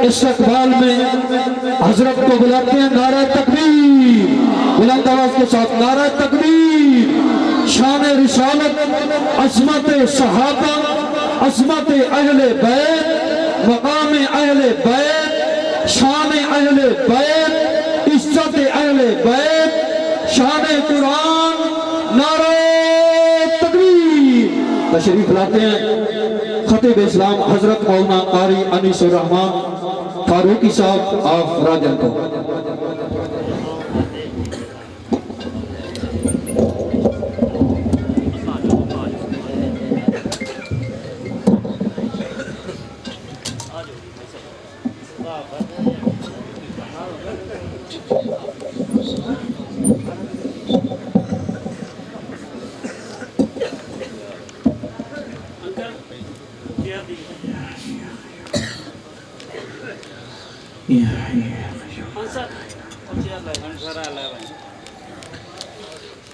استقبال میں حضرت کو بلاتے ہیں، نعرہ تکبیر، بلند آواز کے ساتھ نعرہ تکبیر۔ شان رسالت، عظمت صحابہ، عظمت اہل بیت، مقام اہل بیت، شان اہل بیت، عزت اہل بیت، شان قرآن، نعرہ تکبیر۔ تشریف لاتے ہیں خطیب اسلام حضرت مولانا قاری انیس الرحمن فاروقی صاحب آف راجن کو۔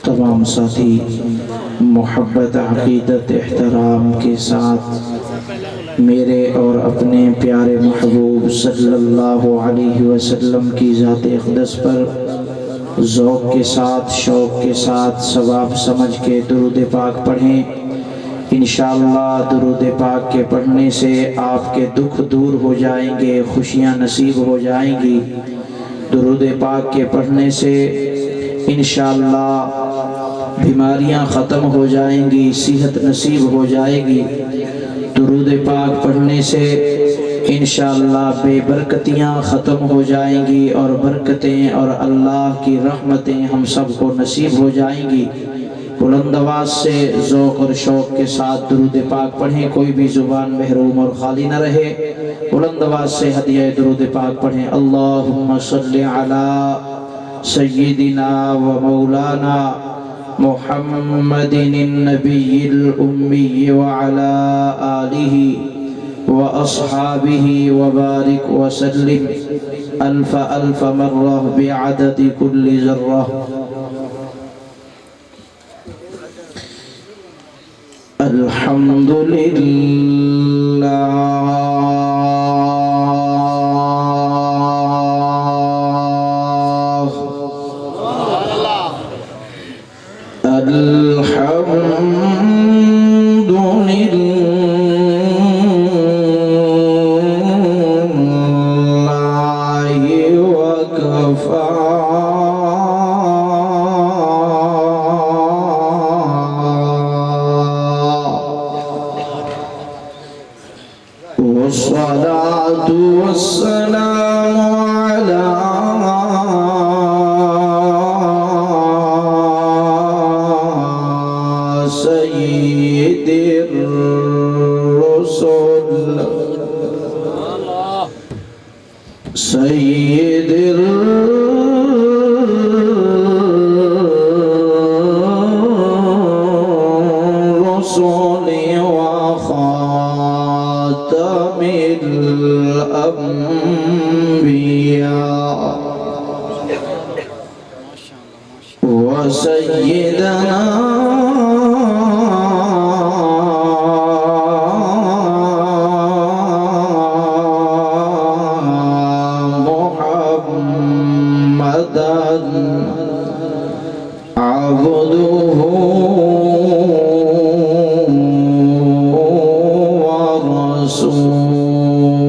تمام ساتھی محبت، عقیدت، احترام کے ساتھ میرے اور اپنے پیارے محبوب صلی اللہ علیہ وسلم کی ذات اقدس پر ذوق کے ساتھ، شوق کے ساتھ، ثواب سمجھ کے درود پاک پڑھیں۔ انشاءاللہ درود پاک کے پڑھنے سے آپ کے دکھ دور ہو جائیں گے، خوشیاں نصیب ہو جائیں گی۔ درود پاک کے پڑھنے سے انشاءاللہ بیماریاں ختم ہو جائیں گی، صحت نصیب ہو جائے گی۔ درود پاک پڑھنے سے انشاءاللہ بے برکتیاں ختم ہو جائیں گی اور برکتیں اور اللہ کی رحمتیں ہم سب کو نصیب ہو جائیں گی۔ بلند آواز سے ذوق اور شوق کے ساتھ درود پاک پڑھیں، کوئی بھی زبان محروم اور خالی نہ رہے۔ بلند آواز سے ہدیہ درود پاک پڑھیں۔ اللہم صلی علی سیدنا و مولانا محمد النبی الامی وعلی آلہ واصحابہ وبارک وسلم الف الف مرہ بعدد کل ذرہ۔ الحمدللہ والصلاة والسلام على سيد الرسل سيد الرسل وخاتم الأنبياء وسيدنا محمدا عبده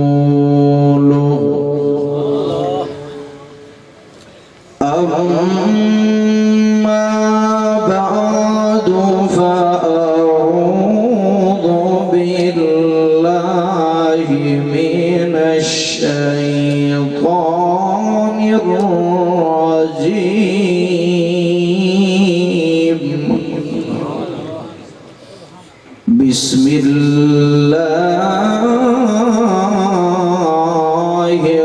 ورسوله أما بعد فأعوذ بالله من الشيطان الرجيم بسم الله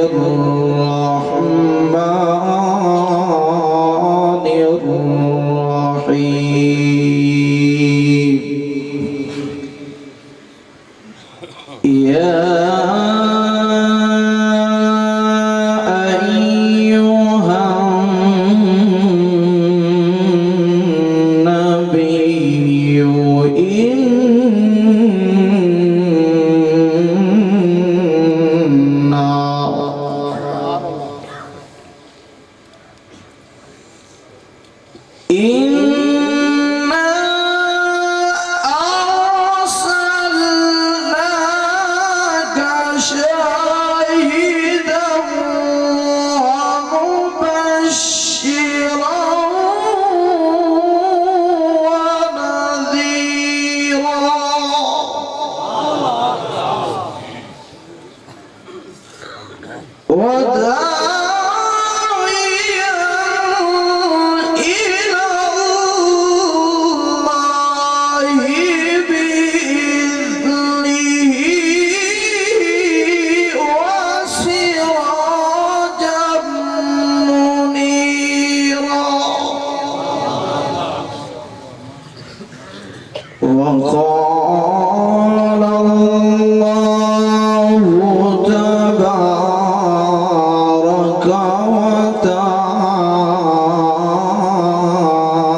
الرحمن الرحيم يا أيها النبي إنا شاهدا ومبشرا ونذيرا وداعيا إلى الله بإذنه وسراجا منيرا وقال الله تبارك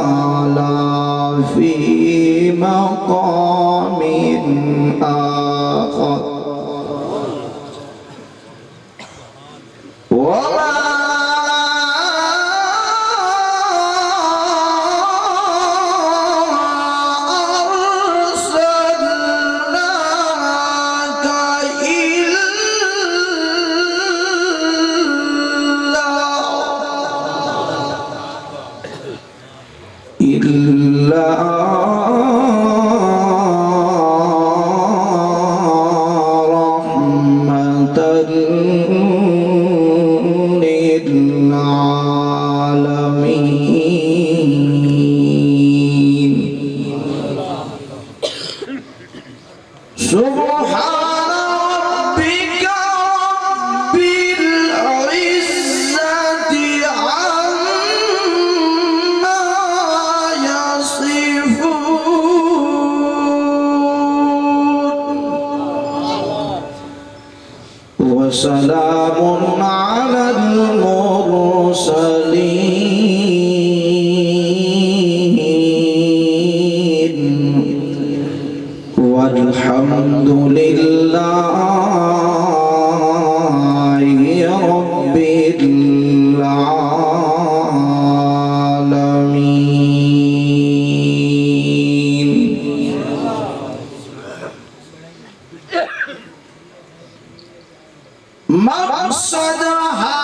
وتعالى في مقام آخر وما أرسلناك إلا رحمة للعالمين سبحان ربك رب العزة عما يصفون وسلام على المرسلين والحمد لله رب العالمين مقصد ہے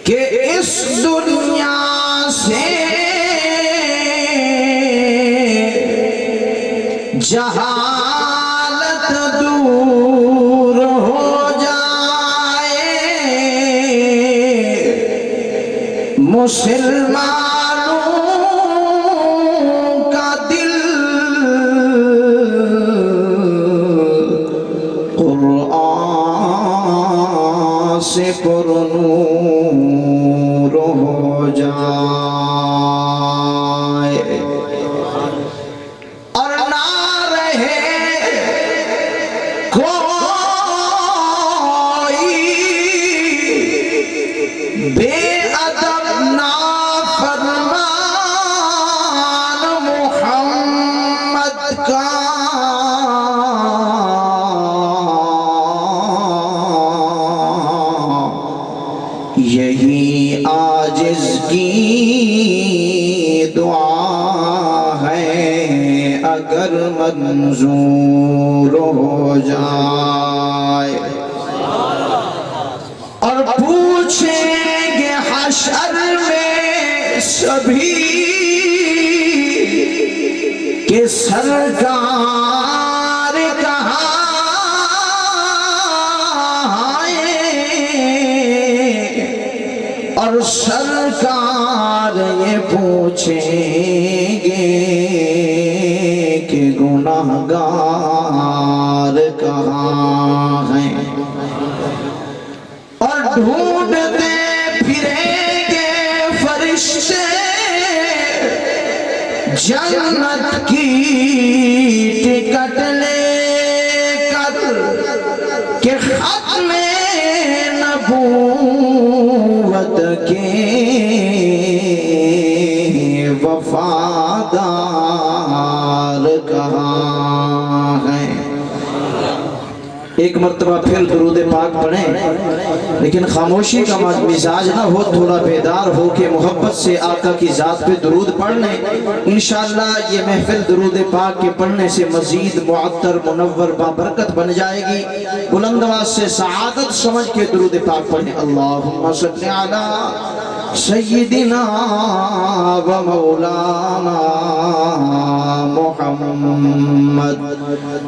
کہ اس دنیا سے جہالت دور ہو جائے مسلمانوں کا دل قرآن سے پرنور ہو جائے اور نہ رہے کوئی بے ادب نافرمان محمد کا یہی عاجز کی دعا ہے اگر منظور ہو جائے اور پوچھیں گے حشر میں سبھی کہ سرکار کہاں اور سرکار یہ پوچھیں گے کہ گناہگار کہاں ہیں اور ڈھونڈتے پھریں گے فرشتے جنت کی ٹکٹ لے کر کہ ختم نبوت کے وفادار کہاں ہیں ایک مرتبہ پھر درود پاک پڑھیں، لیکن خاموشی کا مزاج نہ ہو، تھوڑا بیدار ہو کہ محبت سے آقا کی ذات پہ درود پڑھ لیں۔ انشاءاللہ یہ محفل درود پاک کے پڑھنے سے مزید معطر منور بابرکت بن جائے گی۔ بلند آواز سے سعادت سمجھ کے درود پاک پڑھیں۔ اللہم صلی علی سیدنا و مولانا محمد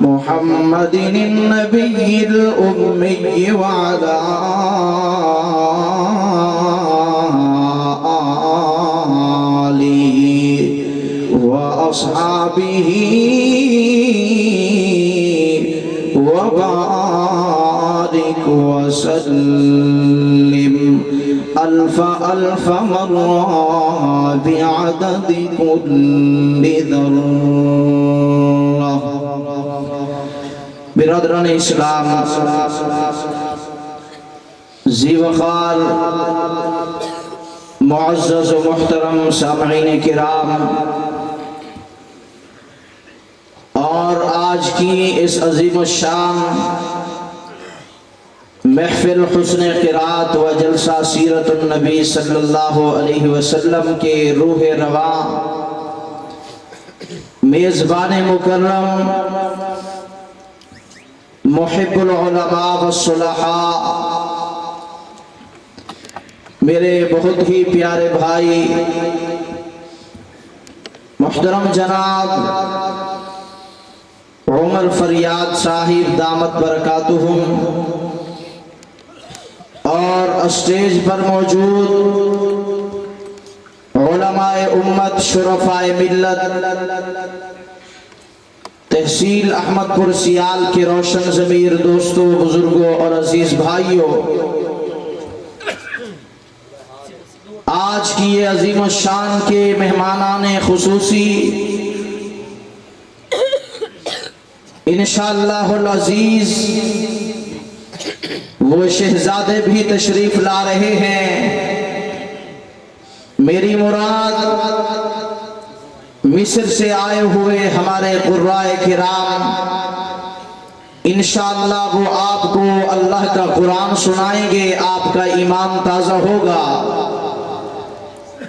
محمد النبی الأمی وعلا آلہ وأصحابہ وبارک وسلم الف الف مرہ بعدد کل ذرہ۔ برادران اسلام، ذی وقار معزز و محترم سامعین کرام، اور آج کی اس عظیم الشان محفل حسن قرات و جلسہ سیرت النبی صلی اللہ علیہ وسلم کے روح رواں میزبان مکرم محب العلماء والصلحاء، میرے بہت ہی پیارے بھائی محترم جناب عمر فریاد صاحب دامت برکاتہم، اور اسٹیج پر موجود علماء امت، شرفاء ملت، تحصیل احمد پور سیال کے روشن ضمیر دوستوں، بزرگوں اور عزیز بھائیوں، آج کی یہ عظیم الشان کے مہمانان خصوصی انشاءاللہ العزیز وہ شہزادے بھی تشریف لا رہے ہیں۔ میری مراد مصر سے آئے ہوئے ہمارے قرائے کرام، انشاءاللہ وہ آپ کو اللہ کا قرآن سنائیں گے، آپ کا ایمان تازہ ہوگا۔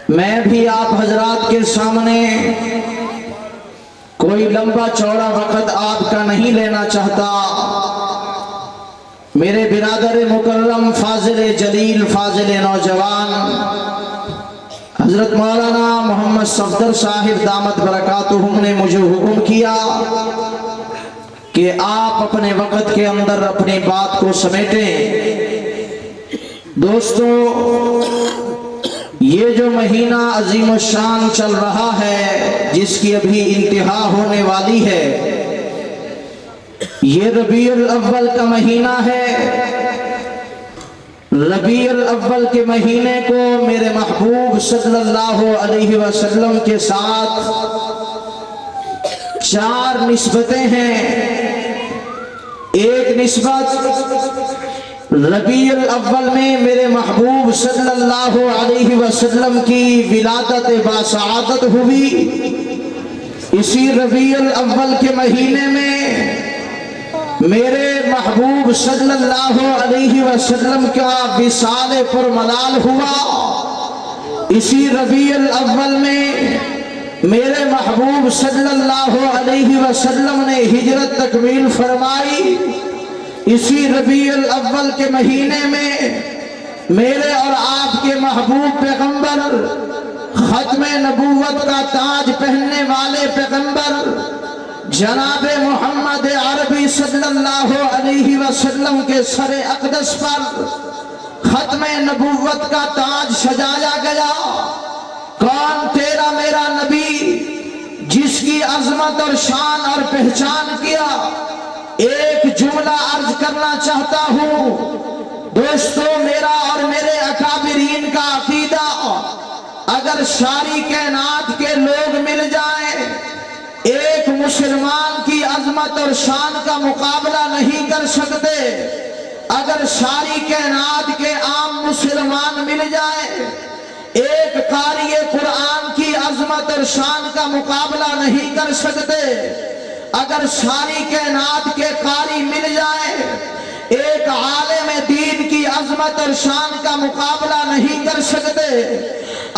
میں بھی آپ حضرات کے سامنے کوئی لمبا چوڑا وقت آپ کا نہیں لینا چاہتا۔ میرے برادر مکرم، فاضل جلیل، فاضل نوجوان حضرت مولانا محمد صفدر صاحب دامت برکاتہم نے مجھے حکم کیا کہ آپ اپنے وقت کے اندر اپنی بات کو سمیٹیں۔ دوستو، یہ جو مہینہ عظیم الشان چل رہا ہے، جس کی ابھی انتہا ہونے والی ہے، یہ ربیع الاول کا مہینہ ہے۔ ربیع الاول کے مہینے کو میرے محبوب صلی اللہ علیہ وسلم کے ساتھ 4 نسبتیں ہیں۔ ایک نسبت ربیع الاول میں میرے محبوب صلی اللہ علیہ وسلم کی ولادت باسعادت ہوئی۔ اسی ربیع الاول کے مہینے میں میرے محبوب صلی اللہ علیہ وسلم کا وصال پر ملال ہوا۔ اسی ربیع الاول میں میرے محبوب صلی اللہ علیہ وسلم نے ہجرت تکمیل فرمائی۔ اسی ربیع الاول کے مہینے میں میرے اور آپ کے محبوب پیغمبر، ختم نبوت کا تاج پہننے والے پیغمبر جناب محمد عربی صلی اللہ علیہ وسلم کے سر اقدس پر ختم نبوت کا تاج سجایا گیا۔ کون تیرا میرا نبی جس کی عظمت اور شان اور پہچان کیا؟ ایک جملہ عرض کرنا چاہتا ہوں دوستو، میرا اور میرے اکابرین کا عقیدہ، اگر ساری کائنات کے لوگ مل جائیں، ایک مسلمان کی عظمت اور شان کا مقابلہ نہیں کر سکتے۔ اگر ساری کائنات کے عام مسلمان مل جائیں، ایک قاری قرآن کی عظمت اور شان کا مقابلہ نہیں کر سکتے۔ اگر ساری کائنات کے قاری مل جائیں، اور شان کا مقابلہ نہیں کر سکتے۔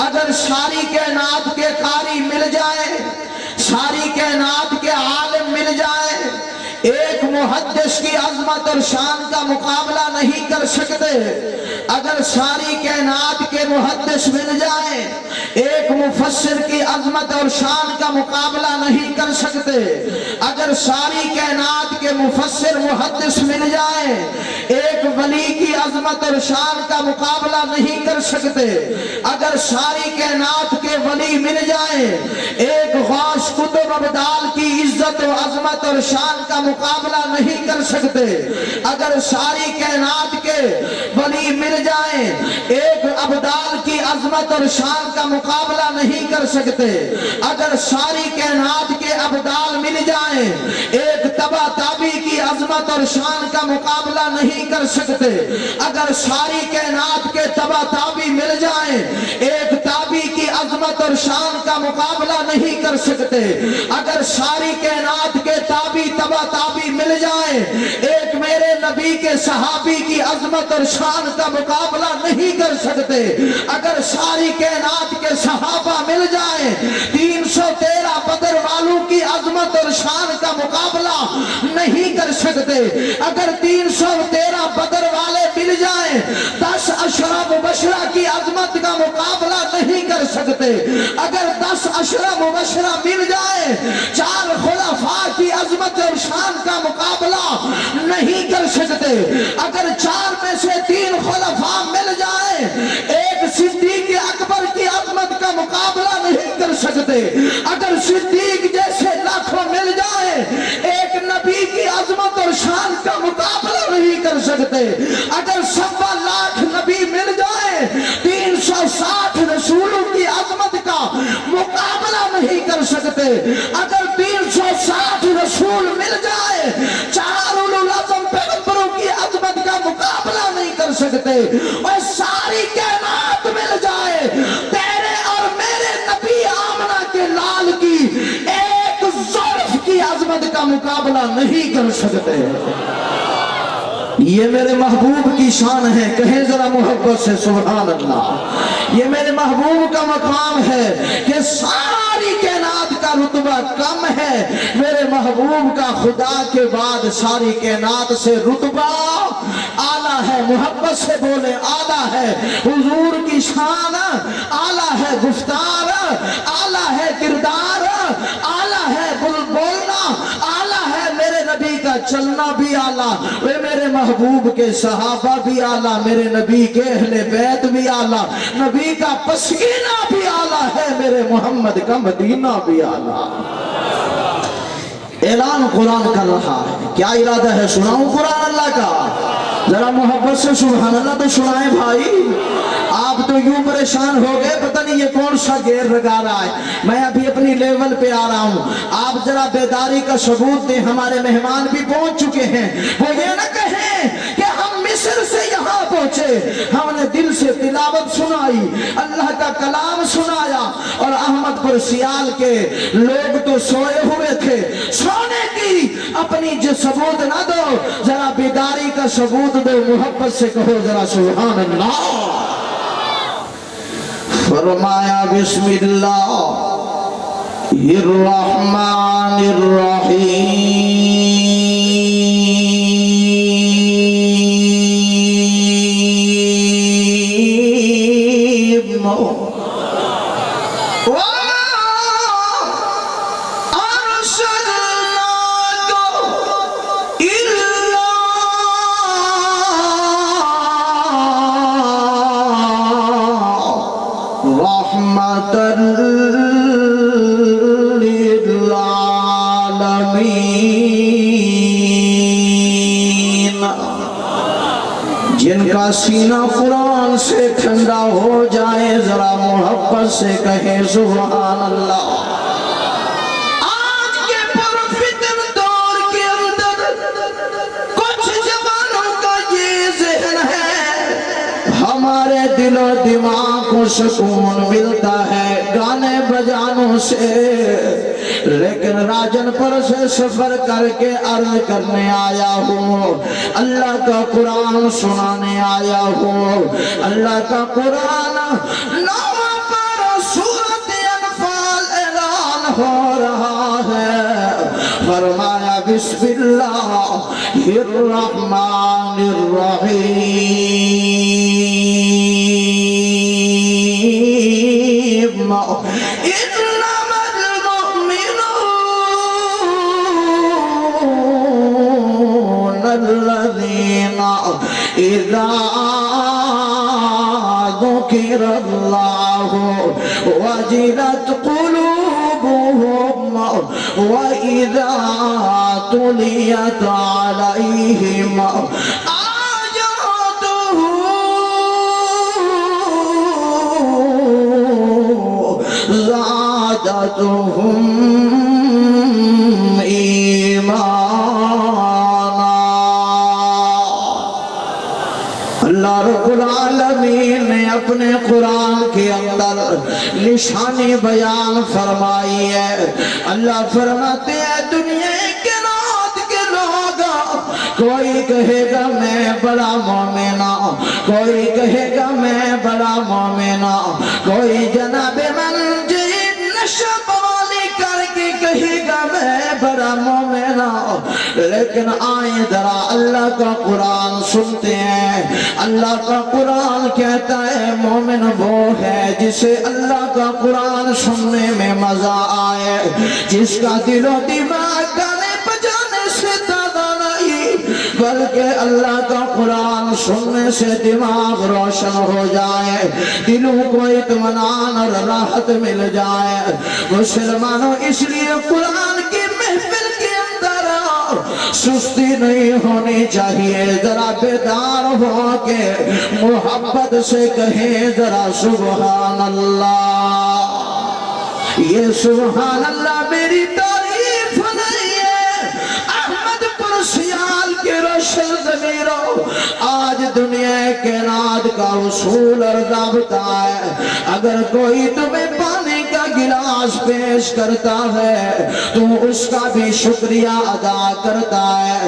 اگر ساری کائنات کے قاری مل جائیں، ساری کائنات کے عالم مل جائیں، ایک محدث کی عظمت اور شان کا مقابلہ نہیں کر سکتے۔ اگر ساری کائنات کے محدث مل جائیں، ایک مفسر کی عظمت اور شان کا مقابلہ نہیں کر سکتے۔ اگر ساری کائنات کے مفسر محدث مل جائیں، ایک ولی کی عظمت اور شان کا مقابلہ نہیں کر سکتے۔ اگر ساری کائنات کے ولی مل جائیں، ایک غوث قطب ابدال کی عزت و عظمت اور شان کا مقابلہ نہیں کر سکتے۔ اگر ساری کائنات کے ولی مل جائیں، ایک ابدال کی عظمت اور شان کا مقابلہ نہیں کر سکتے۔ اگر ساری کائنات کے ابدال مل جائیں، ایک تبا تابی کی عظمت اور شان کا مقابلہ نہیں کر سکتے۔ اگر ساری کائنات کے تبا تابی مل جائیں، ایک تابی کی عظمت اور شان کا مقابلہ نہیں کر سکتے۔ اگر ساری کائنات کے تابی تبا تابی مل جائیں، ایک میرے نبی کے صحابی کی عظمت اور شان کا مقابلہ نہیں کر سکتے۔ اگر ساری کائنات کے صحابہ مل جائیں، 313 بدر والوں کی عظمت اور شان کا مقابلہ نہیں کر سکتے۔ اگر 313 بدر والے مل جائیں، 10 عشرہ مبشرہ کی عظمت کا مقابلہ نہیں کر سکتے۔ اگر 10 عشرہ مبشرہ مل جائیں، 4 خلفاء کی عظمت اور شان کا مقابلہ نہیں کر سکتے۔ اگر 4 میں سے 3 خلفاء مل جائیں، ایک صدیق اکبر کی عظمت کا مقابلہ نہیں کر سکتے۔ اگر صدیق جیسے لاکھوں مل جائیں، ایک نبی کی عظمت اور شان کا مقابلہ نہیں کر سکتے۔ اگر 1.25 لاکھ نبی مل جائیں، 360 رسولوں کی عظمت کا مقابلہ نہیں کر سکتے۔ اگر 360 رسول مل جائے، 4 اولو العزم پیغمبروں کی عظمت کا مقابلہ نہیں کر سکتے۔ اور ساری کائنات مل جائے، تیرے اور میرے نبی آمنہ کے لال کی ایک زلف کی عظمت کا مقابلہ نہیں کر سکتے۔ یہ میرے محبوب کی شان ہے، کہیں ذرا محبت سے سبحان اللہ۔ یہ میرے محبوب کا مقام ہے کہ ساری کائنات کا رتبہ کم ہے، میرے محبوب کا خدا کے بعد ساری کائنات سے رتبہ اعلیٰ ہے۔ محبت سے بولے اعلیٰ ہے۔ حضور کی شان اعلیٰ ہے، گفتار اعلیٰ ہے، کردار اعلیٰ ہے، بولنا اعلیٰ ہے، میرے نبی کا چلنا بھی اعلیٰ، میرے محبوب کے صحابہ بھی اعلیٰ، میرے نبی کے اہل بیت بھی اعلیٰ، نبی کا پسینہ بھی اعلیٰ ہے، میرے محمد کا مدینہ بھی اعلیٰ۔ اعلان قرآن کر رہا ہے، کیا ارادہ ہے؟ سناؤں قرآن اللہ کا؟ ذرا محبت سے سبحان اللہ تو سنائیں بھائی۔ آپ تو یوں پریشان ہو گئے، پتہ نہیں یہ کون سا گیر لگا رہا ہے۔ میں ابھی اپنی لیول پہ آ رہا ہوں، آپ ذرا بیداری کا ثبوت دیں۔ ہمارے مہمان بھی پہنچ چکے ہیں، وہ یہ نہ کہیں کہ ہم مصر سے یہاں پہنچے، ہم نے دل سے تلاوت سنائی، اللہ کا کلام سنایا، اور احمد پر سیال کے لوگ تو سوئے ہوئے تھے، سونے کی اپنی جو ثبوت نہ دو، ذرا بیداری کا ثبوت دو، محبت سے کہو ذرا سبحان اللہ۔ فرمایا بسم اللہ الرحمن الرحیم، جن کا سینہ قرآن سے ٹھنڈا ہو جائے، ذرا محبت سے کہیں سبحان اللہ۔ آج کے پرفتن دور کے اندر کچھ جوانوں کا یہ ذہن ہے، ہمارے دل و دماغ کو سکون ملتا ہے گانے بجانوں سے، لیکن راجن پر سے سفر کر کے عرض کرنے آیا ہوں، اللہ کا قرآن سنانے آیا ہوں۔ اللہ کا قرآن 9 پر سورۃ انفال اعلان ہو رہا ہے، فرمایا بسم اللہ الرحمن الرحیم، انما المؤمنون الذین اذا ذکر اللہ وجلت قلوبهم وَإِذَا تُلِيَتْ عَلَيْهِمْ آيَاتُهُ زَادَتْهُمْ إِيمَانًا۔ اللہ رب العالمین نے اپنے قرآن کے اندر نشانی بیان فرمائی ہے۔ اللہ فرماتے ہیں دنیا کے نات کے لوگ، کوئی کہے گا میں بڑا مومنہ، کوئی کہے گا میں بڑا مومنہ، کوئی جناب منجید نشب والی کر کے کہے گا میں بڑا مومنہ، لیکن آئیں ذرا اللہ کا قرآن سنتے ہیں۔ اللہ کا قرآن کہتا ہے مومن وہ ہے جسے اللہ کا قرآن سننے میں مزہ آئے، جس کا دل و دماغ گانے بجانے سے دادا نہیں، بلکہ اللہ کا قرآن سننے سے دماغ روشن ہو جائے، دلوں کو اطمینان اور راحت مل جائے۔ مسلمانوں اس لیے قرآن کی محفل کے اندر سستی نہیں ہونی چاہیے، ذرا بیدار ہو کے محبت سے کہیں ذرا سبحان اللہ۔ یہ سبحان اللہ میری تعریف نہیں ہے، احمد پرسیال کے رشد ضمیروں، آج دنیا کے ناد کا اصول اور ضابطہ ہے، اگر کوئی تمہیں پانی کا گلاس پیش کرتا ہے تو اس کا بھی شکریہ ادا کرتا ہے،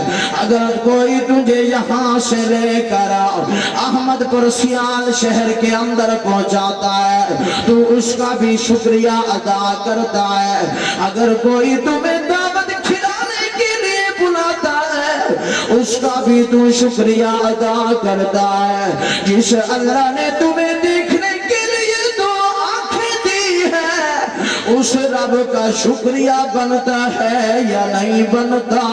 اگر کوئی تجھے یہاں سے لے کر احمد پرسیال شہر کے اندر پہنچاتا ہے تو اس کا بھی شکریہ ادا کرتا ہے، اگر کوئی تمہیں دعوت کھلانے کے لیے بلاتا ہے اس کا بھی تو شکریہ ادا کرتا ہے، جس اللہ نے تمہیں دیکھنے کے لیے دو آنکھیں دی ہے اس رب کا شکریہ بنتا ہے یا نہیں بنتا؟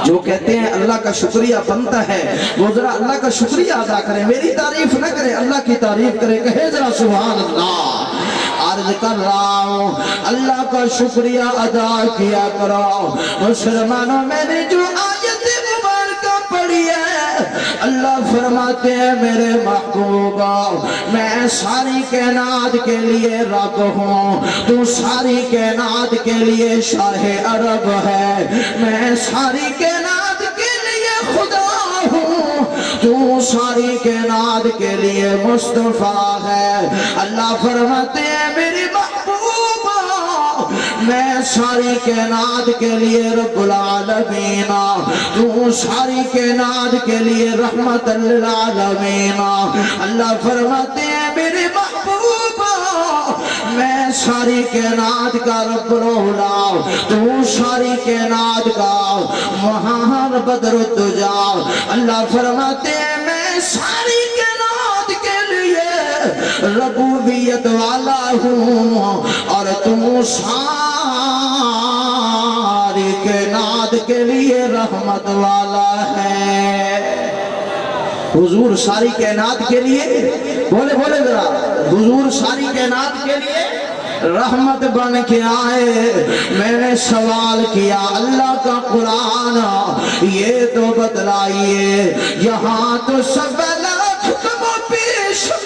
جو کہتے ہیں اللہ کا شکریہ بنتا ہے وہ ذرا اللہ کا شکریہ ادا کرے، میری تعریف نہ کرے، اللہ کی تعریف کرے، کہے ذرا سبحان اللہ۔ عرض کر رہا ہوں اللہ کا شکریہ ادا کیا کرو۔ مسلمانوں میں نے جو آیت مبارکہ پڑھی ہے، اللہ فرماتے ہیں میرے محبوبہ میں ساری کائنات کے لیے رب ہوں، تو ساری کائنات کے لیے شاہ عرب ہے، میں ساری کائنات کے لیے خدا ہوں، تو ساری کائنات کے لیے مصطفیٰ ہے۔ اللہ فرماتے ہیں میری محبوبہ میں ساری کائنات کے لیے رب العالمین، تو ساری کائنات کے لیے رحمت للعالمین۔ اللہ فرماتے ہیں میری محبوبہ میں ساری کائنات کا رب العلا، تو ساری کائنات کا مہان بدر الدجا۔ اللہ فرماتے ہیں میں ساری کائنات کے لیے ربوبیت والا ہوں اور تم ساری کائنات کے لیے رحمت والا ہے۔ حضور ساری کائنات کے لیے بولے بولے ذرا، حضور ساری کائنات کے لیے رحمت بن کے آئے۔ میں نے سوال کیا اللہ کا قرآن یہ تو بتلائیے، یہاں تو سب لاکھ تم پیش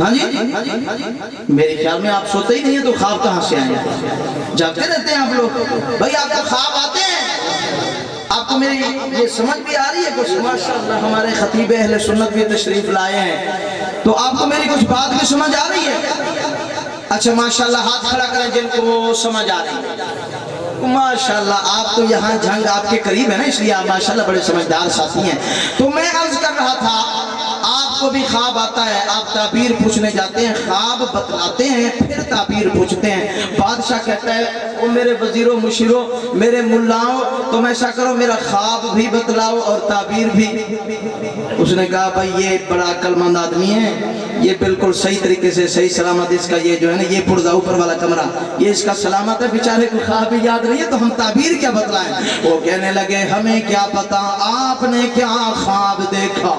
ہاں جی میرے خیال میں آپ سوتے ہی نہیں ہیں تو خواب کہاں سے آئیں؟ جاگتے رہتے ہیں آپ لوگ. بھائی آپ کو خواب آتے ہیں؟ آپ کو میری یہ سمجھ بھی آ رہی ہے کچھ؟ ماشاءاللہ ہمارے خطیب اہل سنت بھی تشریف لائے ہیں, تو آپ کو میری کچھ بات بھی سمجھ آ رہی ہے؟ اچھا ماشاءاللہ ہاتھ کھڑا کریں جن کو سمجھ آ رہی ہے. ماشاءاللہ آپ تو یہاں جھنگ آپ کے قریب ہے نا, اس لیے آپ ماشاءاللہ بڑے سمجھدار ساتھی ہیں. تو میں عرض کر رہا تھا آپ کو بھی خواب آتا ہے, آپ تعبیر پوچھنے جاتے ہیں, خواب بتلاتے ہیں پھر تعبیر پوچھتے ہیں. بادشاہ کہتا ہے او میرے وزیروں مشیروں میرے ملاؤں تم ایسا کرو میرا خواب بھی بتلاؤ اور تعبیر بھی. اس نے کہا بھائی یہ بڑا عقل مند آدمی ہے, یہ بالکل صحیح طریقے سے صحیح سلامت اس کا یہ جو ہے نا یہ پرزا اوپر والا کمرہ یہ اس کا سلامت ہے, بیچارے کو خواب بھی یاد نہیں ہے تو ہم تعبیر کیا بتلائیں. وہ کہنے لگے ہمیں کیا پتا آپ نے کیا خواب دیکھا.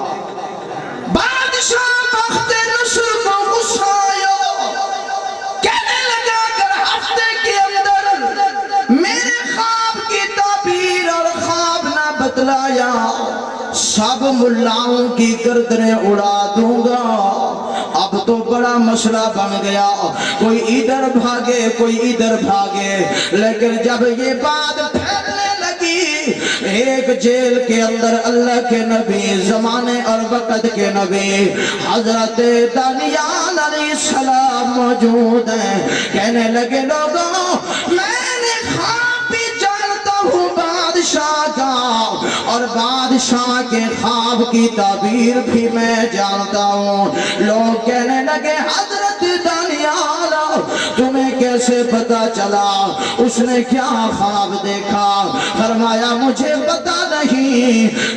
بادشاہ بخت نصر کو غصہ آیا, کہنے لگا اگر ہفتے کے اندر میرے خواب کی تعبیر اور خواب نہ بتلایا سب ملاؤں کی گردنیں اڑا دوں گا. اب تو بڑا مسئلہ بن گیا, کوئی ادھر بھاگے کوئی ادھر بھاگے. لیکن جب یہ بات پھیلنے لگی ایک جیل کے اندر اللہ کے نبی زمانے اور وقت کے نبی حضرت دانیال علیہ السلام موجود ہیں. کہنے لگے لوگوں میں نے خواب بھی جانتا ہوں بادشاہ کا اور بادشاہ کے خواب کی تعبیر بھی میں جانتا ہوں. لوگ کہنے لگے حضرت دانیال تمہیں کیسے پتا چلا, اس نے کیا خواب دیکھا؟ فرمایا مجھے پتا نہیں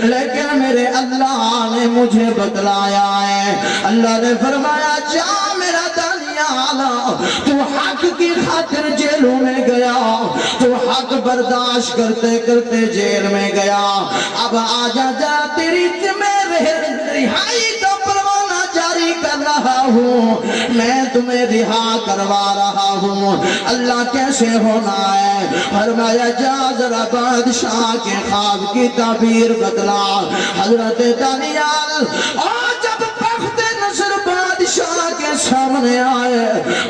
لیکن میرے اللہ نے مجھے بتلایا ہے. اللہ نے فرمایا جا میرا دانیال تو حق کی خاطر جیلوں میں گیا, تو حق برداشت کرتے کرتے جیل میں گیا, اب آجا جا تیری رہائی کا پروانہ جاری کر رہا ہوں, میں تمہیں رہا کروا رہا ہوں. اللہ کیسے ہونا ہے؟ فرمایا جا ذرا بادشاہ کے خواب کی تعبیر بتلا. حضرت دانیال اور جب بخت نصر بادشاہ کے سامنے آئے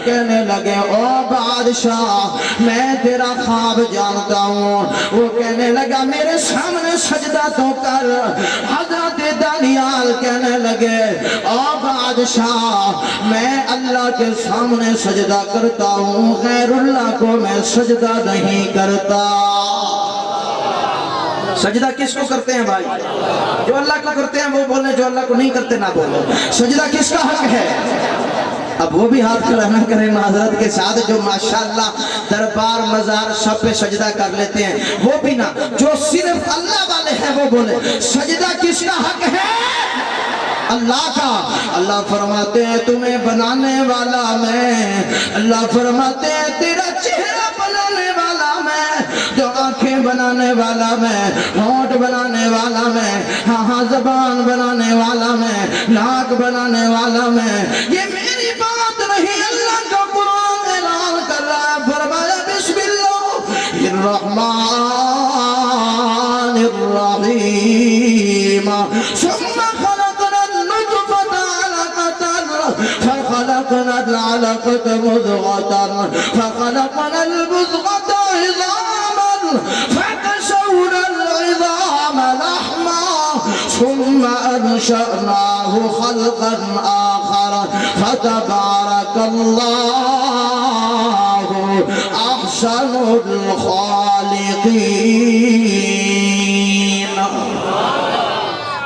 کہنے لگے او بادشاہ میں تیرا خواب جانتا ہوں. وہ کہنے لگا میرے سامنے سجدہ تو کر. حضرت دانیال کہنے لگے او بادشاہ میں اللہ کے سامنے سجدہ کرتا ہوں, غیر اللہ کو میں سجدہ نہیں کرتا. سجدہ کس کو کرتے ہیں بھائی؟ جو اللہ کو کرتے ہیں وہ بولیں, جو اللہ کو نہیں کرتے نہ بولیں. سجدہ کس کا حق ہے؟ اب وہ بھی ہاتھ کھڑا نہ کریں معذرت کے ساتھ جو ماشاءاللہ دربار مزار سب پہ سجدہ کر لیتے ہیں وہ بھی نہ, جو صرف اللہ والے ہیں وہ بولے سجدہ کس کا حق ہے؟ اللہ کا. اللہ فرماتے ہیں تمہیں بنانے والا میں, اللہ فرماتے ہیں تیرا چہرہ بنانے والا میں, جو آنکھیں بنانے والا میں, ہونٹ بنانے والا میں, ہاں زبان بنانے والا میں, ناک بنانے والا میں. یہ میری بات نہیں, اللہ کا قرآن اعلان کر رہا ہے. فرمایا بسم اللہ الرحمن الرحیم فخلقنا العلقة مضغة فخلقنا المضغة عظاما فكسونا العظام لحما ثم أنشأناه خلقا آخر فتبارك الله أحسن الخالقين.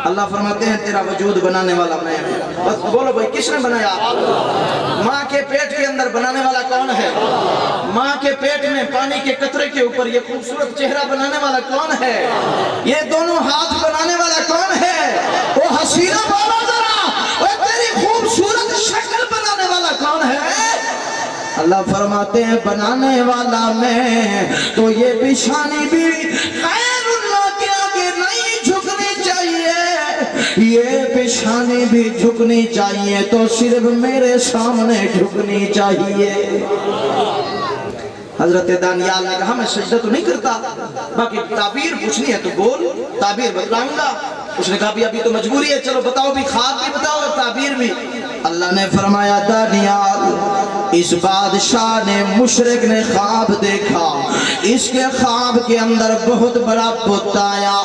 اللہ فرماتے ہیں تیرا وجود بنانے والا میں. بس بولو بھائی کس نے بنایا؟ ماں کے پیٹ کے اندر بنانے والا کون ہے؟ ماں کے پیٹ میں پانی کے قطرے کے اوپر یہ خوبصورت چہرہ بنانے والا کون ہے؟ یہ دونوں ہاتھ بنانے والا کون ہے؟ وہ حسینہ بولو ذرا, وہ تیری خوبصورت شکل بنانے والا کون ہے؟ اللہ فرماتے ہیں بنانے والا میں, تو یہ پیشانی بھی غیر اللہ کے آگے نہیں جھکنی چاہیے, یہ پیشانی بھی جھکنی چاہیے تو صرف میرے سامنے جھکنی چاہیے. حضرت دانیال نے کہا میں سجدہ تو نہیں کرتا, باقی تعبیر پوچھنی ہے تو بول, تعبیر بتلاؤں گا. اس نے کہا ابھی تو مجبوری ہے, چلو بتاؤ بھی, خواب بھی بتاؤ اور تعبیر بھی. اللہ نے فرمایا دانیال اس بادشاہ نے مشرک نے خواب دیکھا، اس کے خواب کے اندر بہت بڑا بت آیا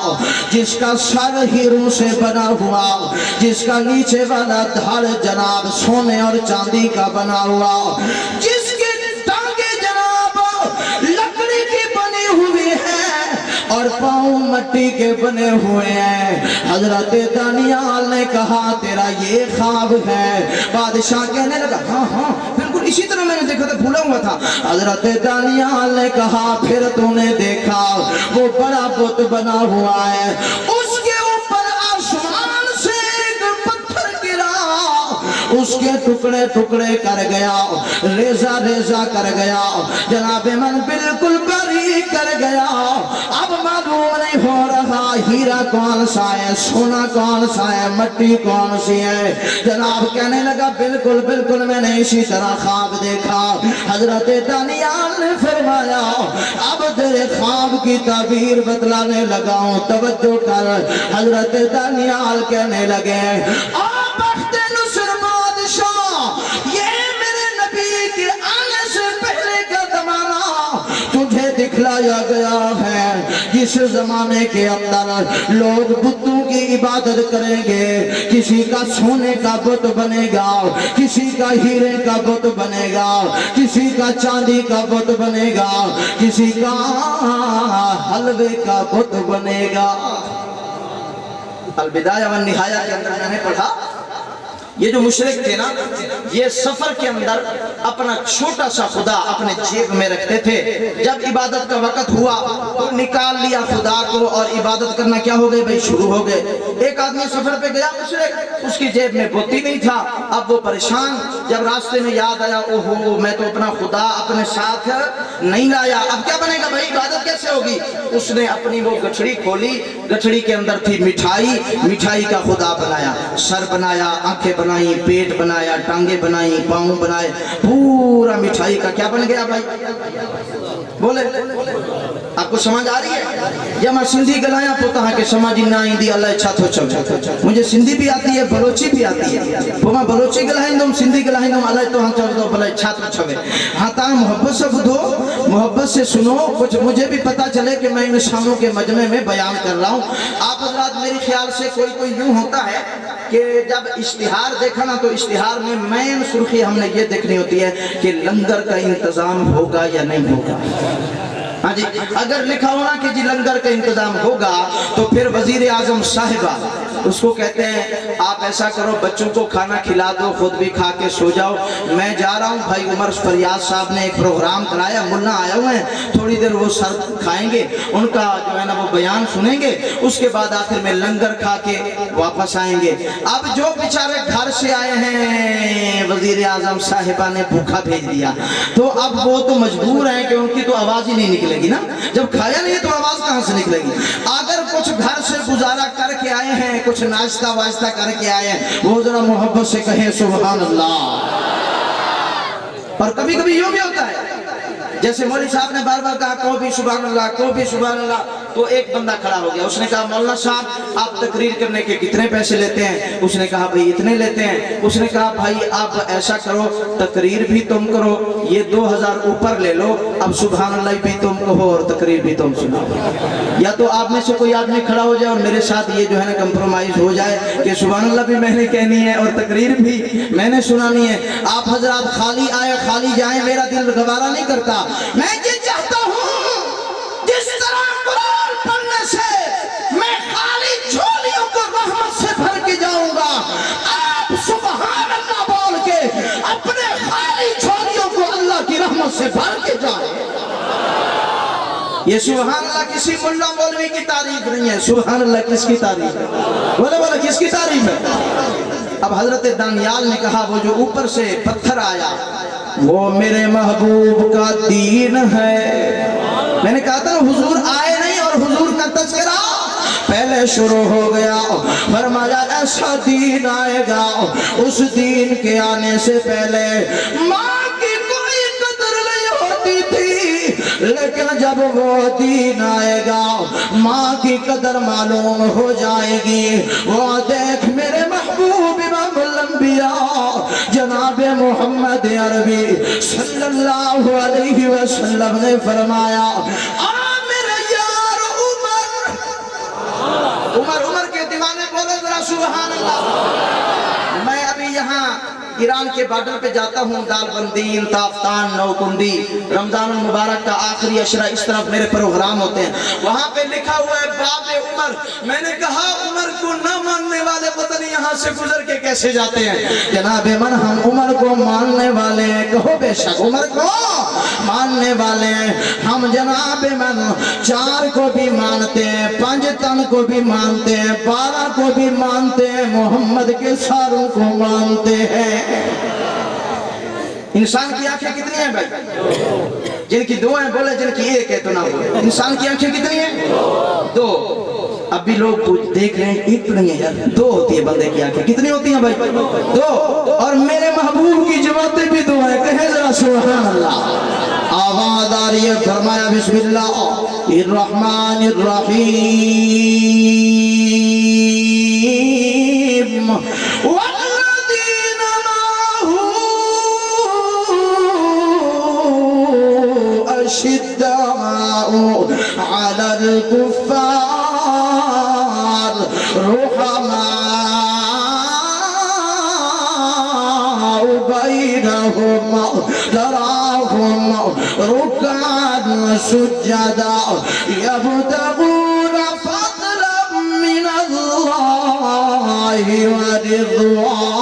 جس کا سر ہیروں سے بنا ہوا، جس کا نیچے والا دھڑ جناب سونے اور چاندی کا بنا ہوا، جس کے ٹانگیں جناب لکڑی کی بنی ہوئی ہیں اور پاؤں مٹی کے بنے ہوئے ہیں۔ حضرت دانیال نے کہا تیرا یہ خواب ہے؟ بادشاہ کہنے لگا ہاں ہاں بالکل اسی طرح میں نے دیکھا تھا، بھولا ہوا تھا۔ حضرت دانیال نے کہا پھر تو نے دیکھا وہ بڑا بت بنا ہوا ہے، اس کے اوپر آسمان سے ایک پتھر گرا، اس کے ٹکڑے ٹکڑے کر گیا، ریزہ ریزہ کر گیا، جناب من بالکل باریک کر گیا۔ اب معلوم نہیں ہو رہا ہیرا کون سا ہے، سونا کون سا ہے، مٹی کون سی ہے۔ جناب کہنے لگا بالکل بالکل میں نے اسی طرح خواب دیکھا۔ حضرت دانیال نے فرمایا اب تیرے خواب کی تعبیر بتلانے لگا ہوں، توجہ کر۔ حضرت دانیال کہنے لگے بخت نصر بادشاہ، یہ میرے نبی کے آنے سے پہلے کا زمانہ تجھے دکھلایا گیا ہے، جس زمانے کے اندر لوگ بتوں کی عبادت کریں گے، کسی کا سونے کا بت بنے گا، کسی کا ہیرے کا بت بنے گا، کسی کا چاندی کا بت بنے گا، کسی کا حلوے کا بت بنے گا۔ البدایہ والنہایہ کے اندر میں نے پڑھا یہ جو مشرک تھے نا، یہ سفر کے اندر اپنا چھوٹا سا خدا اپنے جیب میں رکھتے تھے، جب عبادت کا وقت ہوا تو نکال لیا خدا کو اور عبادت کرنا کیا ہو گئے بھائی شروع ہو گئے۔ ایک آدمی سفر پہ گیا مشرک، اس کی جیب میں بوتی نہیں تھا، اب وہ پریشان، جب راستے میں یاد آیا اوہو میں تو اپنا خدا اپنے ساتھ نہیں لایا، اب کیا بنے گا بھائی، عبادت کیسے ہوگی؟ اس نے اپنی وہ گٹھڑی کھولی، گٹھڑی کے اندر تھی مٹھائی، مٹھائی کا خدا بنایا، سر بنایا، آنکھیں بنائی، پیٹ بنایا، ٹانگیں بنائی، پاؤں بنائے، پورا مٹھائی کا کیا بن گیا بھائی؟ بولے آپ کو سمجھ آ رہی ہے؟ یا میں سندھی گلایا پوتا ہے کہ سمجھ نہ آئی دی اللہ اچھا تو چل، مجھے سندھی بھی آتی ہے، بلوچی بھی آتی ہے، وہ میں بلوچی گلائیں دوں سندھی گلائیں دوں اللہ تو ہم چل دو بھلے اچھا تو چھوے۔ ہاں تا محبت سے بدھو، محبت سے سنو، کچھ مجھے بھی پتا چلے کہ میں انسانوں کے مجمع میں بیان کر رہا ہوں۔ آپ حضرات میری خیال سے کوئی یوں ہوتا ہے کہ جب اشتہار دیکھا نا تو اشتہار میں مین سرخی ہم نے یہ دیکھنی ہوتی ہے کہ لنگر کا انتظام ہوگا یا نہیں ہوگا۔ ہاں جی، اگر لکھا ہونا کہ جی لنگر کا انتظام ہوگا تو پھر وزیر اعظم صاحبہ اس کو کہتے ہیں آپ ایسا کرو بچوں کو کھانا کھلا دو، خود بھی کھا کے سو جاؤ، میں جا رہا ہوں۔ بھائی عمر فریاد صاحب نے ایک پروگرام کرایا، ملا آئے ہوئے ہیں، تھوڑی دیر وہ سر کھائیں گے، ان کا جو ہے نا وہ بیان سنیں گے، اس کے بعد آخر میں لنگر کھا کے واپس آئیں گے۔ اب جو بیچارے گھر سے آئے ہیں وزیر اعظم صاحبہ نے بھوکا بھیج دیا، تو اب وہ تو مجبور ہیں کہ ان کی تو آواز ہی نہیں نکلے گی نا، جب کھایا نہیں تو آواز کہاں سے نکلے گی۔ اگر کچھ گھر سے گزارا کر کے آئے ہیں، کچھ ناشتہ واشتہ کر کے آئے ہیں، وہ ذرا محبت سے کہیں سبحان اللہ۔ اور کبھی کبھی یوں بھی ہوتا ہے جیسے مولوی صاحب نے بار بار کہا کو بھی سبحان اللہ، کو بھی سبحان اللہ، تو ایک بندہ کھڑا ہو گیا، اس نے کہا مولانا صاحب آپ تقریر کرنے کے کتنے پیسے لیتے ہیں؟ اس نے کہا بھائی اتنے لیتے ہیں۔ اس نے کہا بھائی آپ ایسا کرو تقریر بھی تم کرو، یہ 2000 اوپر لے لو، اب سبحان اللہ بھی تم کہو اور تقریر بھی تم سناؤ، یا تو آپ میں سے کوئی آدمی کھڑا ہو جائے اور میرے ساتھ یہ جو ہے نا کمپرومائز ہو جائے کہ سبحان اللہ بھی میں نے کہنی ہے اور تقریر بھی میں نے سنانی ہے۔ آپ حضرات خالی آئے خالی جائیں، میرا دل گوارا نہیں کرتا، میں یہ چاہتا ہوں جس طرح قرآن پڑھنے سے میں خالی جھولیوں کو رحمت سے بھر کے جاؤں گا، آپ سبحان اللہ بول کے اپنے خالی جھولیوں کو اللہ کی رحمت سے بھر کے جائیں۔ یہ سبحان اللہ کسی ملا مولوی کی تعریف نہیں ہے، سبحان اللہ کس کی تعریف ہے؟ بولے بولے کس کی تعریف ہے؟ اب حضرت دانیال نے کہا وہ جو اوپر سے پتھر آیا وہ میرے محبوب کا دین ہے۔ میں نے کہا تھا حضور آئے نہیں اور حضور کا تذکرہ پہلے شروع ہو گیا، فرمایا ایسا دین آئے گا اس دین کے آنے سے پہلے ماں کی کوئی قدر نہیں ہوتی تھی، لیکن جب وہ دین آئے گا ماں کی قدر معلوم ہو جائے گی۔ وہ دیکھ میرے محبوب امام الانبیاء جناب محمد عربی صلی اللہ علیہ وسلم نے فرمایا میرے یار عمر کے دیوانے بولے ذرا سبحان اللہ۔ میں ابھی یہاں ایران کے بارڈر پہ جاتا ہوں، دال بندی، تافتان، نوکندی، رمضان المبارک کا آخری عشرہ اس طرف میرے پروگرام ہوتے ہیں، وہاں پہ لکھا ہوا ہے باب عمر۔ میں نے کہا عمر کو نہ ماننے والے پتہ نہیں یہاں سے گزر کے کیسے جاتے ہیں۔ جناب من ہم عمر کو ماننے والے ہیں، کہو بے شک عمر کو ماننے والے ہیں ہم۔ جناب من 4 کو بھی مانتے ہیں، 5 تن کو بھی مانتے ہیں، 12 کو بھی مانتے ہیں، محمد کے ساروں کو مانتے ہیں۔ انسان کی آنکھیں کتنی ہیں بھائی؟ جن کی 2 ہیں بولے، جن کی 1 ہے تو نہ بولے۔ انسان کی آنکھیں کتنی ہیں؟ 2۔ اب بھی لوگ دیکھ رہے ہیں 1 تو نہیں ہے یار، 2 ہوتی ہے بندے کی آنکھیں۔ کتنی ہوتی ہیں بھائی؟ 2۔ اور میرے محبوب کی جماعتیں بھی 2 ہیں، کہیں ذرا سبحان اللہ۔ آواز آ رہی ہے، فرمایا بسم اللہ الرحمن الرحیم شداء على الكفار رحماء بينهم تراهم ركعا سجدا يبتغون فضلا من الله ورضوانا۔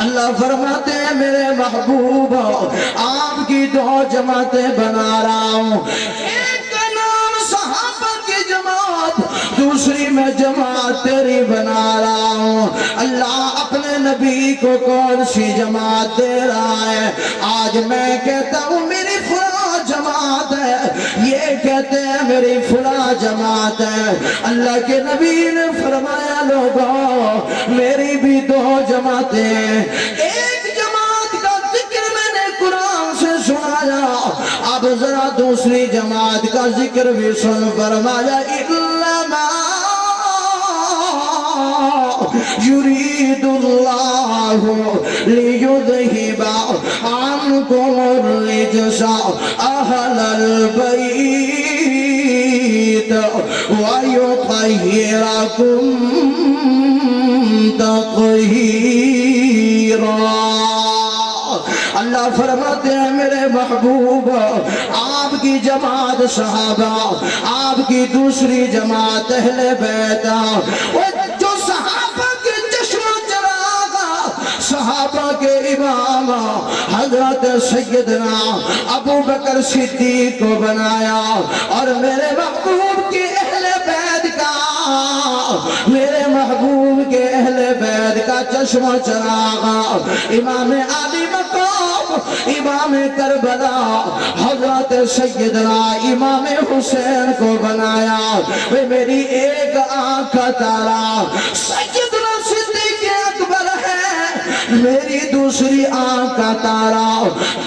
اللہ فرماتے ہیں میرے محبوب آپ کی 2 جماعتیں بنا رہا ہوں، ایک کا نام صحابہ کی جماعت، دوسری میں جماعت تیری بنا رہا ہوں۔ اللہ اپنے نبی کو کون سی جماعت دے رہا ہے؟ آج میں کہتا ہوں میری فلاں جماعت ہے، یہ کہتے ہیں میری فلاں جماعت ہے۔ اللہ کے نبی نے فرمایا لوگوں میری بھی 2 جماعتیں ہیں، ایک جماعت کا ذکر میں نے قرآن سے سنایا، اب ذرا دوسری جماعت کا ذکر بھی سن۔ فرمایا انما یرید اللہ لیذہب عنکم الرجس اہل البیت ویطہرکم تطہیرا۔ اللہ فرماتے ہیں میرے محبوب آپ کی جماعت صحابہ، آپ کی دوسری جماعت اہل بیت، جو صحابہ کے چشم چراغ، صحابہ کے امام حضرت سیدنا ابو بکر صدیق کو بنایا، اور میرے محبوب کے اہل بیت کا، میرے محبوب کے اہل بیت کا چشم چراغ امام علی مقام، امام کربلا حضرت سیدنا امام حسین کو بنایا۔ میری ایک آنکھ کا تارا سیدنا صدیق اکبر ہے، میری دوسری آنکھ کا تارا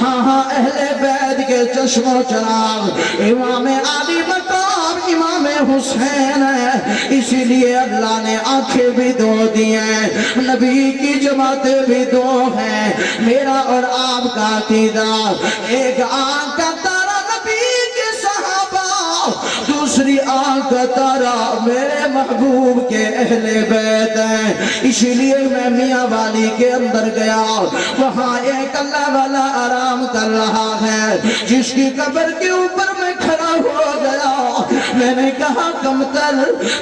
ہاں اہل بیت کے چشم و چراغ امام علی مقام امام حسین ہے۔ اسی لیے اللہ نے آنکھیں بھی 2 دی ہیں، نبی کی جماعتیں بھی 2 ہیں۔ میرا اور آپ کا عقیدہ ایک آنکھ کا تارا نبی کے صحابہ، دوسری آنکھ کا تارا میرے محبوب کے اہل بیت ہیں۔ اسی لیے میں میاں والی کے اندر گیا، وہاں ایک اللہ والا آرام کر رہا ہے، جس کی قبر کے اوپر میں کھڑا ہو گیا۔ میں نے کہا کمتر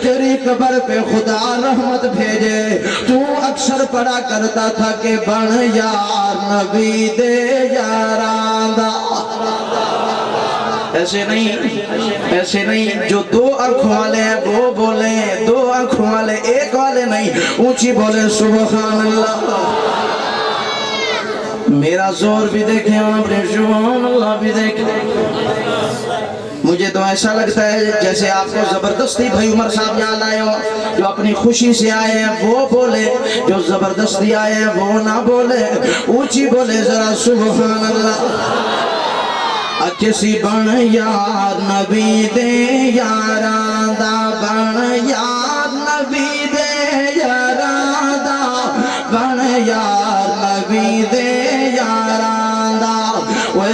تیری قبر پہ خدا رحمت بھیجے، تو اکثر پڑھا کرتا تھا کہ بن یار نبی دے یاران دا۔ ایسے نہیں جو 2 آنکھوں والے ہیں وہ بولیں، 2 آنکھوں والے 1 والے نہیں، اونچی بولے سبحان اللہ۔ میرا زور بھی دیکھیں اور اپنے سبحان اللہ بھی دیکھیں۔ مجھے تو ایسا لگتا ہے جیسے آپ کو زبردستی بھائی عمر صاحب یہاں لائے ہو، جو اپنی خوشی سے آئے ہیں وہ بولے، جو زبردستی آئے ہیں وہ نہ بولے، اونچی بولے ذرا سبحان اللہ۔ کسی بن یار نبی دے یاراں دا، بن یار نبی دے یاراں دا، بن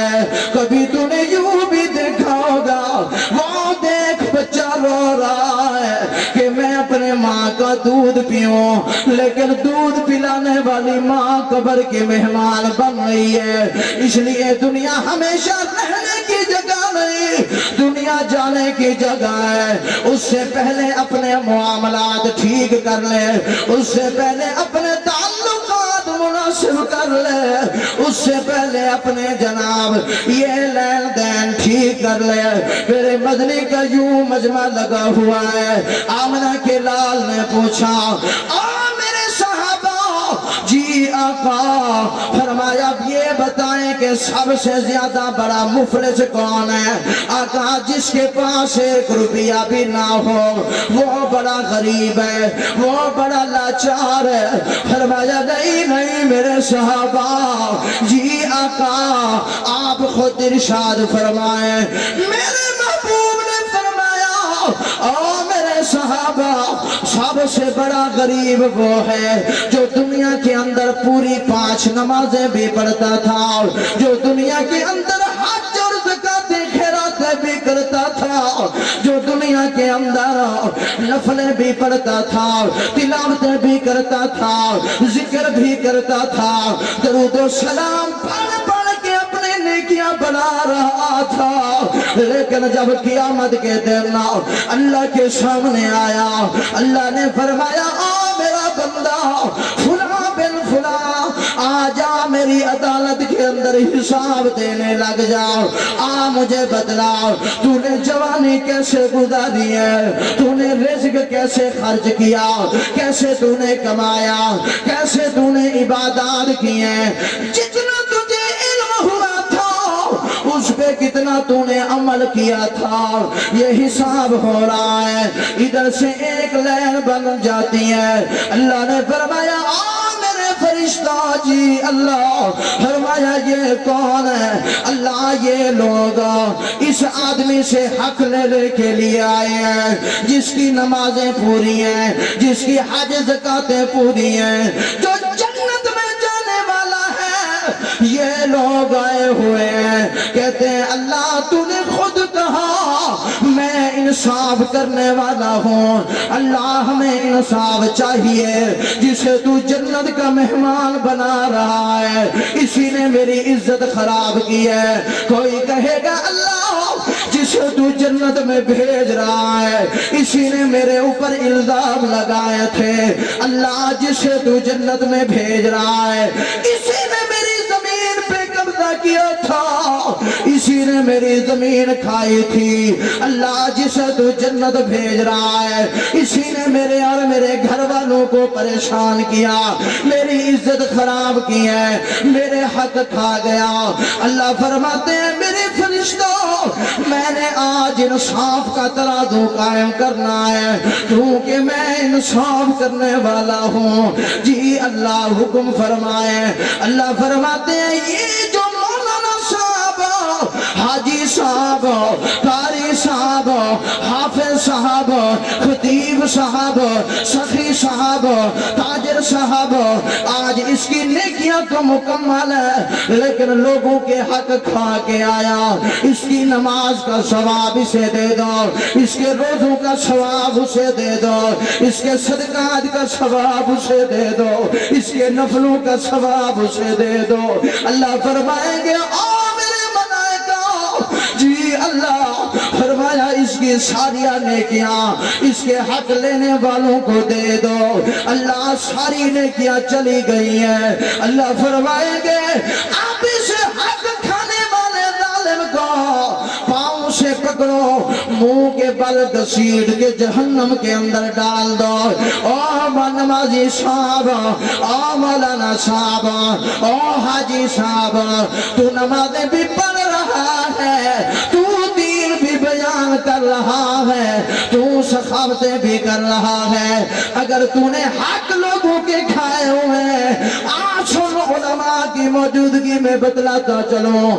ہے. کبھی تو نے یوں بھی دیکھا ہوگا وہ دیکھ بچہ رو رہا ہے کہ میں اپنے ماں کا دودھ پیوں, لیکن دودھ پلانے والی ماں قبر کے مہمان بن رہی ہے. اس لیے دنیا ہمیشہ رہنے کی جگہ نہیں, دنیا جانے کی جگہ ہے. اس سے پہلے اپنے معاملات ٹھیک کر لے, اس سے پہلے اپنے تعلقات مناسب کر لے, اس سے پہلے اپنے جناب یہ لین دین ٹھیک کر لے. میرے مدنی کا یوں مجمع لگا ہوا ہے. آمنہ کے لال نے پوچھا میرے صحابہ جی آقا, فرمایا اب یہ بتائیں کہ سب سے زیادہ بڑا مفلس کون ہے؟ آقا جس کے پاس 1 روپیہ بھی نہ ہو وہ بڑا غریب ہے, وہ بڑا لاچار ہے. فرمایا نہیں نہیں میرے صحابہ جی آقا آپ خود ارشاد فرمائیں. میرے محبوب نے فرمایا میرے صحابہ سب سے بڑا غریب وہ ہے جو دنیا کے اندر پوری 5 نمازیں بھی پڑھتا تھا, جو دنیا کے اندر حج اور زکات خیراتیں بھی کرتا تھا, جو دنیا کے اندر نفلیں بھی پڑھتا تھا, تلاوتیں بھی کرتا تھا, ذکر بھی کرتا تھا, درود و سلام پڑھ پڑھ کے اپنے نیکیاں بنا رہا تھا. لیکن جب قیامت کے دن اللہ کے سامنے آیا, اللہ نے فرمایا میرا بندہ فلاں بن فلاں آ جا میری عدالت کے اندر حساب دینے لگ جاؤ. مجھے بتلاؤ تو نے جوانی کیسے گزاری ہے, تو نے رزق کیسے خرچ کیا, کیسے تو نے کمایا, کیسے تو نے عبادات کی ہیں, جتنا تجھے علم ہوا تھا اس پہ کتنا تو نے عمل کیا تھا. یہ حساب ہو رہا ہے. ادھر سے ایک لین بن جاتی ہے. اللہ نے فرمایا میرے فرشتہ جی اللہ, فرمایا یہ کون ہے؟ اللہ یہ لوگ اس آدمی سے حق لینے کے لیے آئے ہیں جس کی نمازیں پوری ہیں, جس کی حج زکاتیں پوری ہیں, جو جنت میں جانے والا ہے. یہ لوگ آئے ہوئے ہیں کہتے ہیں اللہ تو نے خود کہا میں انصاف کرنے والا ہوں, اللہ ہمیں انصاف چاہیے. جسے تو جنت کا مہمان بنا رہا ہے اسی نے میری عزت خراب کی ہے. کوئی کہے گا اللہ جسے تو جنت میں بھیج رہا ہے اسی نے میرے اوپر الزام لگائے تھے. اللہ جسے تو جنت میں بھیج رہا ہے اسی نے میری زمین پہ قبضہ کیا تھا, اسی نے میری زمین کھائی تھی. اللہ جسے تو جنت بھیج رہا ہے اسی نے میرے اور میرے گھر والوں کو پریشان کیا, میری عزت خراب کی ہے, میرے حق کھا گیا. اللہ فرماتے ہیں میرے فرشتوں میں نے آج انصاف کا ترازو قائم کرنا ہے کیونکہ میں انصاف کرنے والا ہوں. جی اللہ حکم فرمائے. اللہ فرماتے ہیں یہ جو مولانا صاحب, حاجی صاحب, قاری صاحب, حافظ صاحب, خطیب صاحب, سخی صاحب, تاجر صاحب, آج اس کی نیکیاں تو مکمل ہے لیکن لوگوں کے حق کھا کے آیا. اس کی نماز کا ثواب اسے دے دو, اس کے روزوں کا ثواب اسے دے دو, اس کے صدقات کا ثواب اسے دے دو, اس کے نفلوں کا ثواب اسے دے دو. اللہ فرمائیں گے میرے ملائکہ جی اللہ فرمایا اس کی ساری نیکیاں اس کے حق لینے والوں کو دے دو. اللہ ساری نیکیاں چلی گئی ہیں. اللہ فرمائیں گے آپ اسے حق کھانے والے ظالم کو پاؤں سے پکڑو, منہ کے بل گھسیٹ کے جہنم کے اندر ڈال دو. نمازی صاحب, مولانا صاحب, حاجی صاحب, تو نمازیں بھی پڑھ رہا ہے, تو دین بھی بیان کر رہا ہے, تو سخاوتیں بھی کر رہا ہے, اگر تو نے حق لوگوں کے کھائے ہوئے آج علماء کی موجودگی میں بتلاتا چلو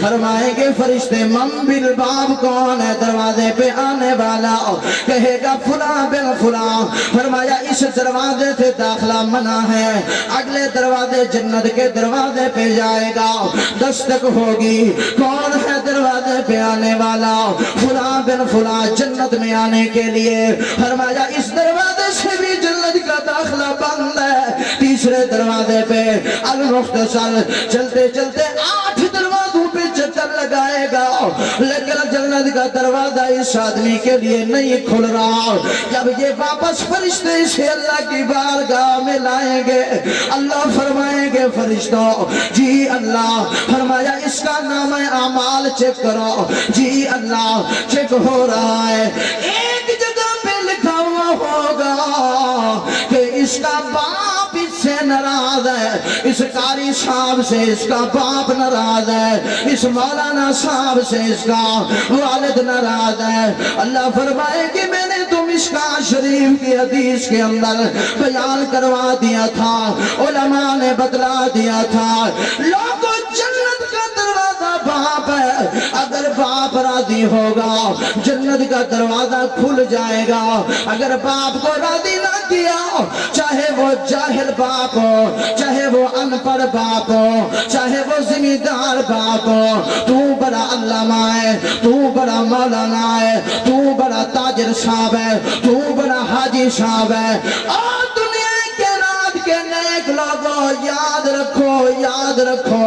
فرمائیں گے فرشتے من بالباب کون ہے دروازے پہ آنے والا کہے گا فلاں بن فلاں فرمایا اس دروازے سے داخلہ منع ہے اگلے دروازے جنت کے دروازے پہ جائے گا دستک ہوگی کون ہے دروازے پہ آنے والا فلاں بن فلاں جنت میں آنے کے لیے فرمایا اس دروازے سے بھی جنت کا داخلہ بند ہے تیسرے دروازے پہ المختصر چلتے چلتے 8 دروازوں پہ چکر لگائے گا لیکن جنت کا دروازہ اس آدمی کے لیے نہیں کھل رہا جب یہ واپس فرشتے اسے اللہ کی بارگاہ میں لائیں گے اللہ فرمائیں گے فرشتوں جی اللہ فرمایا اس کا نام اعمال چیک کرو جی اللہ چیک ہو رہا ہے ایک جگہ پہ لکھا ہوا ہوگا کہ اس کا باپ اس سے ناراض ہے اس قاری صاحب سے اس کا باپ ناراض ہے اس مولانا صاحب سے اس کا والد ناراض ہے اللہ فرمائے کہ میں نے تم اس کا شریف کی حدیث کے اندر بیان کروا دیا تھا علماء نے بتلا دیا تھا لوگوں جنت کا دروازہ باپ ہے اگر باپ راضی ہوگا جنت کا دروازہ کھل جائے گا اگر باپ کو راضی نہ کیا چاہے وہ جاہل باپ ہو چاہے وہ ان پڑھ باپ ہو چاہے وہ زمیندار باپ ہو تو بڑا علامہ ہے تو بڑا مولانا ہے تو بڑا تاجر صاحب ہے تو بڑا حاجی صاحب ہے اور دنیا کے رات کے نیک لوگوں یاد رکھو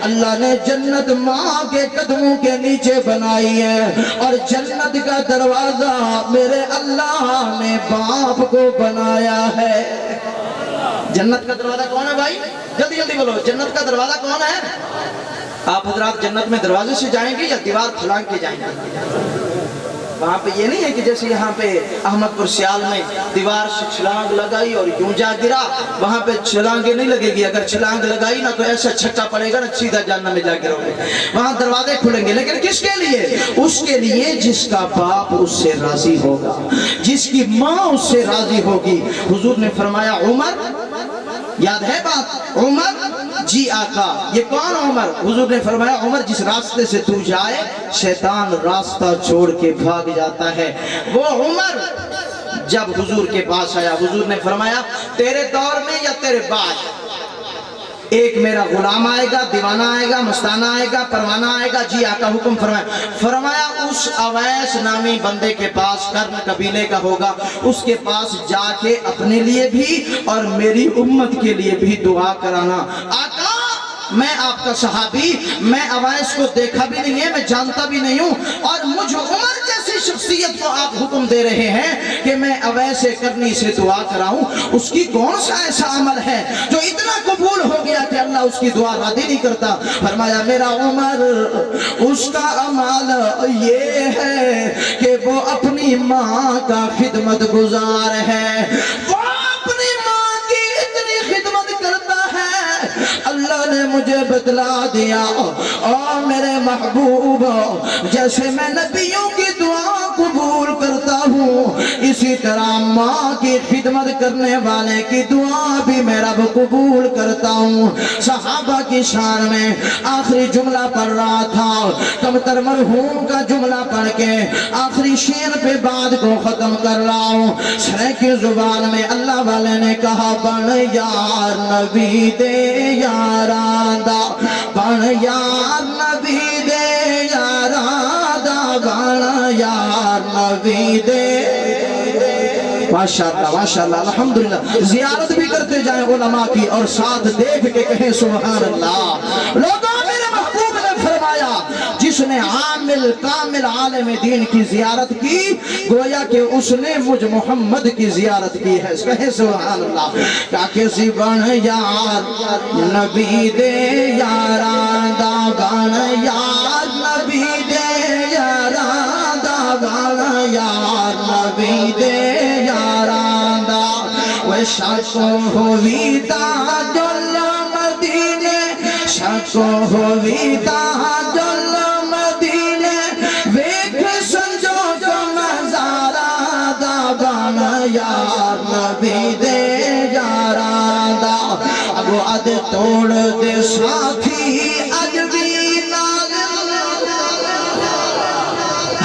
اللہ نے جنت ماں کے قدموں کے نیچے بنائی ہے اور جنت کا دروازہ میرے اللہ نے باپ کو بنایا ہے جنت کا دروازہ کون ہے بھائی جلدی جلدی بولو جنت کا دروازہ کون ہے آپ حضرات جنت میں دروازے سے جائیں گے یا دیوار پھلانگ کے جائیں گے وہاں پہ یہ نہیں ہے کہ جیسے یہاں پہ احمد پور سیال میں دیوار سے چھلانگ لگائی اور یوں جا گرا وہاں پہ چھلانگیں نہیں لگے گی اگر چھلانگ لگائی نا تو ایسا چھکا پڑے گا نا سیدھا جہنم میں جا گرو گے وہاں دروازے کھلیں گے لیکن کس کے لیے اس کے لیے جس کا باپ اس سے راضی ہوگا جس کی ماں اس سے راضی ہوگی حضور نے فرمایا عمر یاد ہے بات عمر جی آقا یہ کون عمر حضور نے فرمایا عمر جس راستے سے تو جائے شیطان راستہ چھوڑ کے بھاگ جاتا ہے وہ عمر جب حضور کے پاس آیا حضور نے فرمایا تیرے دور میں یا تیرے بعد ایک میرا غلام آئے گا دیوانہ آئے گا مستانہ آئے گا پروانہ آئے گا جی آقا حکم فرمایا اس اویس نامی بندے کے پاس کرن قبیلے کا ہوگا اس کے پاس جا کے اپنے لیے بھی اور میری امت کے لیے بھی دعا کرانا آقا میں آپ کا صحابی میں اویس کو دیکھا بھی نہیں ہے میں جانتا بھی نہیں ہوں اور مجھ عمر جیسی شخصیت کو آپ حکم دے رہے ہیں کہ میں اویس کرنی سے دعا کراؤں اس کی کون سا ایسا عمل ہے جو اتنا قبول ہو گیا کہ اللہ اس کی دعا رد نہیں کرتا فرمایا میرا عمر اس کا عمل یہ ہے کہ وہ اپنی ماں کا خدمت گزار ہے وہ اپنی ماں کی اتنی خدمت کرتا ہے اللہ نے مجھے بتلا دیا اور میرے محبوب جیسے میں نبیوں کی دعا قبول کرتا ہوں اسی طرح ماں کی خدمت کرنے والے کی دعا بھی میں رب قبول کرتا ہوں صحابہ کی شان میں آخری جملہ پڑھ رہا تھا کمتر مرحوم کا جملہ پڑھ کے آخری شعر پہ بات کو ختم کر رہا ہوں شرح کی زبان میں اللہ والے نے کہا بن یار نبی دے یاراندہ بن یار نبی دے یاراندہ بن یار نبی دے ماشاءاللہ الحمدللہ زیارت بھی کرتے جائیں علماء کی اور ساتھ دیکھ کے کہیں سبحان اللہ لوگوں میرے محبوب نے فرمایا جس نے عامل کامل عالم دین کی زیارت کی گویا کہ اس نے مجھ محمد کی زیارت کی ہے کہیں سبحان اللہ کہ کسی بن یار نبی دے یاراندہ بن یار نبی دے یاراندہ بن یار نبی دے یاراندہ شکو ہوئی تاج المدینے شکو ہوئی تاج المدینے ویکھ سنجو جو مزارہ دا بن یار نبی دے یاراندہ اب اد توڑ